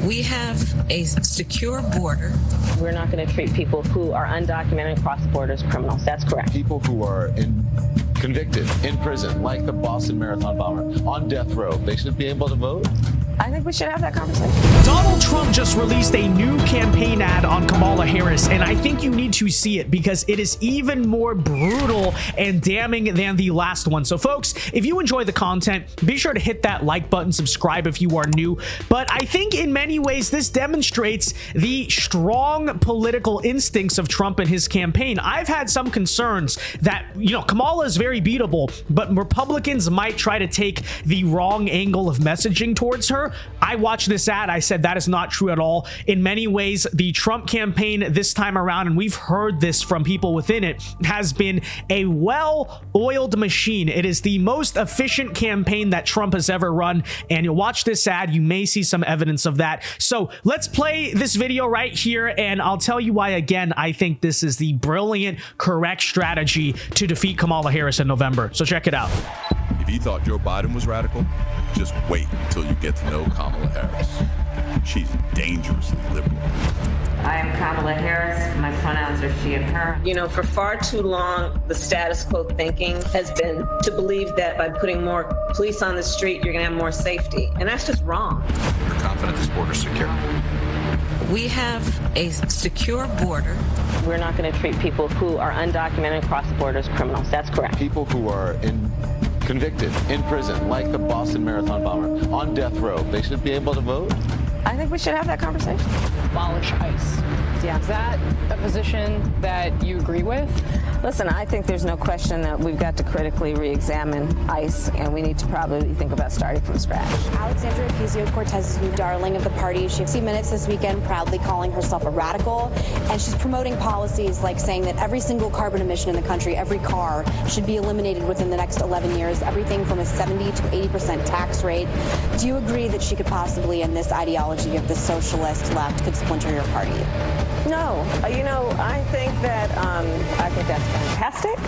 We have a secure border. We're not going to treat people who are undocumented and cross the border as criminals. That's correct. People who are convicted in prison, like the Boston Marathon bomber, on death row, they should be able to vote? I think we should have that conversation. Donald Trump just released a new campaign ad on Kamala Harris, and I think you need to see it because it is even more brutal and damning than the last one. So folks, if you enjoy the content, be sure to hit that like button, subscribe if you are new. But I think in many ways this demonstrates the strong political instincts of Trump and his campaign. I've had some concerns that, Kamala is very beatable, but Republicans might try to take the wrong angle of messaging towards her. I watched this ad. I said that is not true at all. In many ways, the Trump campaign this time around, and we've heard this from people within it, has been a well-oiled machine. It is the most efficient campaign that Trump has ever run. And you'll watch this ad, you may see some evidence of that. So let's play this video right here, and I'll tell you why, again, I think this is the brilliant, correct strategy to defeat Kamala Harris in November. So check it out. If you thought Joe Biden was radical, just wait until you get to know Kamala Harris. She's dangerously liberal. I am Kamala Harris. My pronouns are she and her. For far too long, the status quo thinking has been to believe that by putting more police on the street, you're going to have more safety. And that's just wrong. You're confident this border's secure? We have a secure border. We're not going to treat people who are undocumented and cross the border as criminals. That's correct. People who are convicted in prison, like the Boston Marathon bomber, on death row, they should be able to vote? I think we should have that conversation. Abolish ICE. Yeah. Is that a position that you agree with? Listen, I think there's no question that we've got to critically re-examine ICE, and we need to probably think about starting from scratch. Alexandria Ocasio-Cortez's new darling of the party. She 60 Minutes this weekend proudly calling herself a radical, and she's promoting policies like saying that every single carbon emission in the country, every car, should be eliminated within the next 11 years, everything from a 70 to 80% tax rate. Do you agree that she could possibly, in this ideology of the socialist left, could splinter your party? No, I think that's fantastic.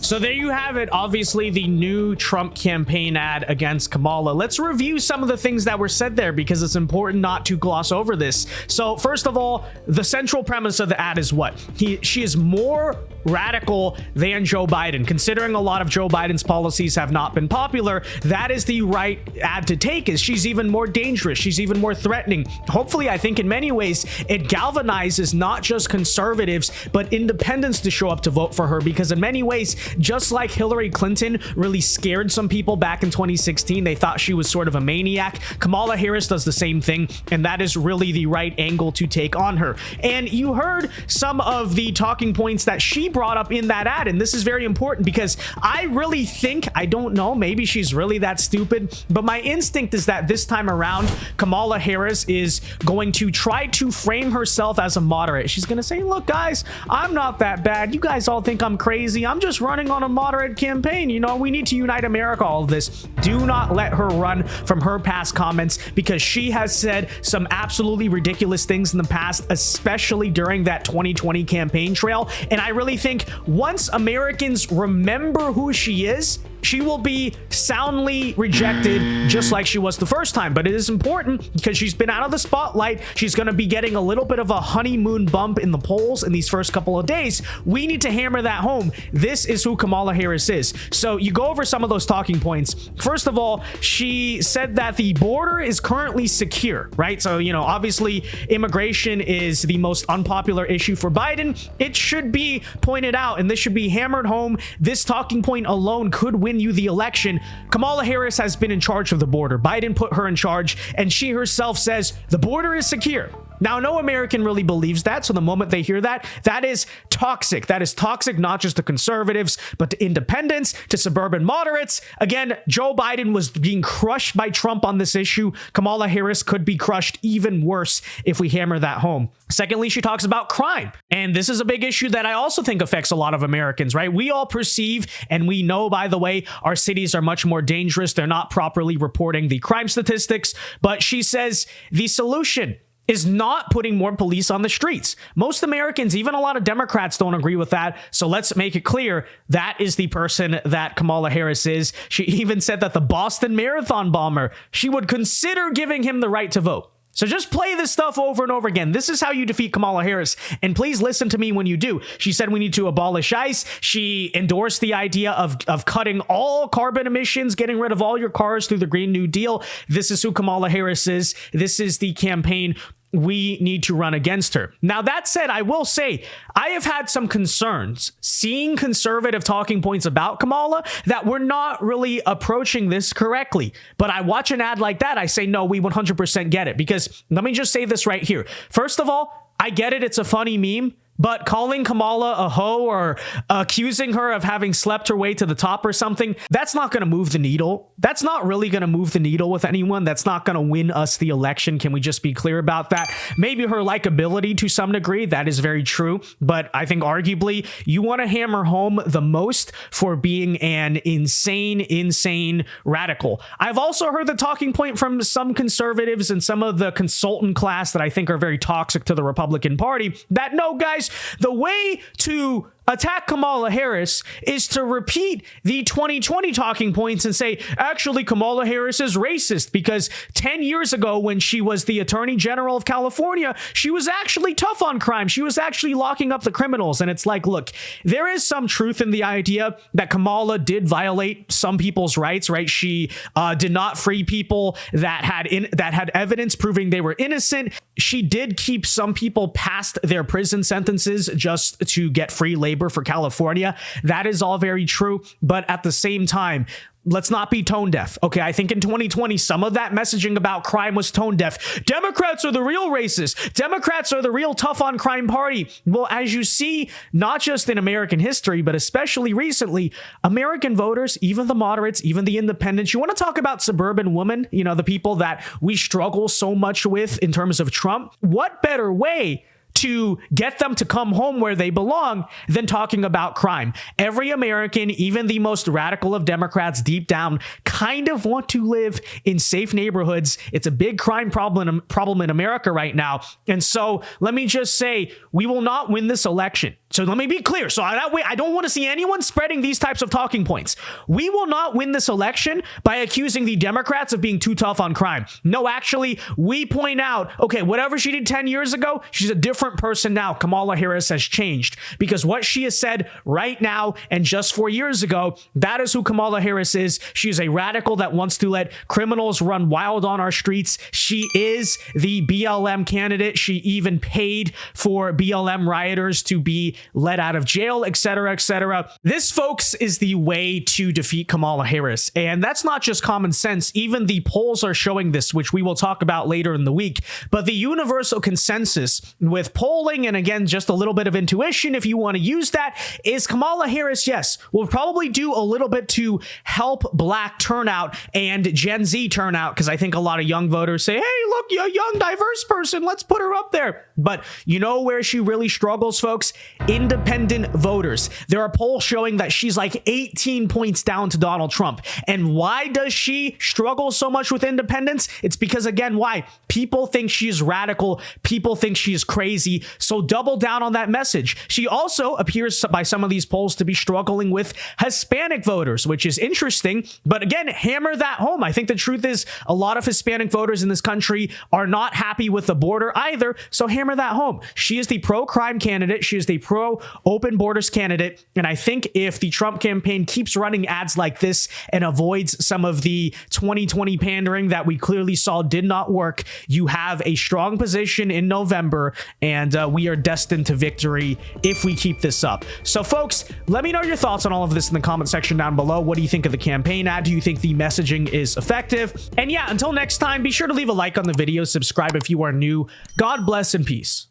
So there you have it. Obviously, the new Trump campaign ad against Kamala. Let's review some of the things that were said there because it's important not to gloss over this. So first of all, the central premise of the ad is what? She is more radical than Joe Biden. Considering a lot of Joe Biden's policies have not been popular, that is the right ad to take. Is she's even more dangerous. She's even more threatening. Hopefully, I think in many ways, it galvanizes not just conservatives, but independents to show up to vote for her because in many ways, just like Hillary Clinton really scared some people back in 2016, they thought she was sort of a maniac. Kamala Harris does the same thing, and that is really the right angle to take on her. And you heard some of the talking points that she brought up in that ad, and this is very important because I really think, I don't know, maybe she's really that stupid, but my instinct is that this time around, Kamala Harris is going to try to frame herself as a moderate. She's going to say, look, guys, I'm not that bad. You guys all think I'm crazy. I'm just running on a moderate campaign. We need to unite America, all of this. Do not let her run from her past comments because she has said some absolutely ridiculous things in the past, especially during that 2020 campaign trail. And I really think once Americans remember who she is, she will be soundly rejected just like she was the first time. But it is important because she's been out of the spotlight. She's going to be getting a little bit of a honeymoon bump in the polls in these first couple of days. We need to hammer that home. This is who Kamala Harris is. So you go over some of those talking points. First of all, she said that the border is currently secure, right? So, obviously immigration is the most unpopular issue for Biden. It should be pointed out, and this should be hammered home. This talking point alone could win you the election. Kamala Harris has been in charge of the border. Biden put her in charge, and she herself says the border is secure. Now, no American really believes that. So the moment they hear that, that is toxic. That is toxic, not just to conservatives, but to independents, to suburban moderates. Again, Joe Biden was being crushed by Trump on this issue. Kamala Harris could be crushed even worse if we hammer that home. Secondly, she talks about crime. And this is a big issue that I also think affects a lot of Americans, right? We all perceive, and we know, by the way, our cities are much more dangerous. They're not properly reporting the crime statistics. But she says the solution is not putting more police on the streets. Most Americans, even a lot of Democrats, don't agree with that. So let's make it clear that is the person that Kamala Harris is. She even said that the Boston Marathon bomber, she would consider giving him the right to vote. So just play this stuff over and over again. This is how you defeat Kamala Harris. And please listen to me when you do. She said we need to abolish ICE. She endorsed the idea of cutting all carbon emissions, getting rid of all your cars through the Green New Deal. This is who Kamala Harris is. This is the campaign we need to run against her. Now, that said, I will say I have had some concerns seeing conservative talking points about Kamala that we're not really approaching this correctly. But I watch an ad like that, I say, no, we 100% get it. Because let me just say this right here. First of all, I get it. It's a funny meme. But calling Kamala a hoe or accusing her of having slept her way to the top or something, that's not going to move the needle. That's not really going to move the needle with anyone. That's not going to win us the election. Can we just be clear about that? Maybe her likability to some degree, that is very true. But I think arguably you want to hammer home the most for being an insane radical. I've also heard the talking point from some conservatives and some of the consultant class that I think are very toxic to the Republican Party that, no, guys, the way to attack Kamala Harris is to repeat the 2020 talking points and say, actually, Kamala Harris is racist because 10 years ago when she was the Attorney General of California, she was actually tough on crime. She was actually locking up the criminals. And it's like, look, there is some truth in the idea that Kamala did violate some people's rights, right? She did not free people that had evidence proving they were innocent. She did keep some people past their prison sentences just to get free labor for California. That is all very true. But at the same time, let's not be tone deaf. Okay, I think in 2020, some of that messaging about crime was tone deaf. Democrats are the real racists. Democrats are the real tough on crime party. Well, as you see, not just in American history, but especially recently, American voters, even the moderates, even the independents, you want to talk about suburban women, you know, the people that we struggle so much with in terms of Trump. What better way to get them to come home where they belong than talking about crime? Every American, even the most radical of Democrats deep down, kind of want to live in safe neighborhoods. It's a big crime problem in America right now. And so let me just say, we will not win this election. So let me be clear. So I don't want to see anyone spreading these types of talking points. We will not win this election by accusing the Democrats of being too tough on crime. No, actually, we point out, okay, whatever she did 10 years ago, she's a different person now. Kamala Harris has changed because what she has said right now and just 4 years ago, that is who Kamala Harris is. She is a radical that wants to let criminals run wild on our streets. She is the BLM candidate. She even paid for BLM rioters to be let out of jail, etc., etc. This, folks, is the way to defeat Kamala Harris. And that's not just common sense. Even the polls are showing this, which we will talk about later in the week. But the universal consensus with polling, and again, just a little bit of intuition, if you want to use that, is Kamala Harris, yes, will probably do a little bit to help Black turnout and Gen Z turnout, because I think a lot of young voters say, hey, look, you're a young, diverse person. Let's put her up there. But you know where she really struggles, folks? Independent voters. There are polls showing that she's like 18 points down to Donald Trump. And why does she struggle so much with independents? It's because, again, why? People think she's radical. People think she's crazy. So double down on that message. She also appears by some of these polls to be struggling with Hispanic voters, which is interesting. But again, hammer that home. I think the truth is a lot of Hispanic voters in this country are not happy with the border either. So hammer that home. She is the pro-crime candidate. She is the pro-open borders candidate. And I think if the Trump campaign keeps running ads like this and avoids some of the 2020 pandering that we clearly saw did not work, you have a strong position in November, and we are destined to victory if we keep this up. So, folks, let me know your thoughts on all of this in the comment section down below. What do you think of the campaign ad? Do you think the messaging is effective? And yeah, until next time, be sure to leave a like on the video, subscribe if you are new. God bless and peace.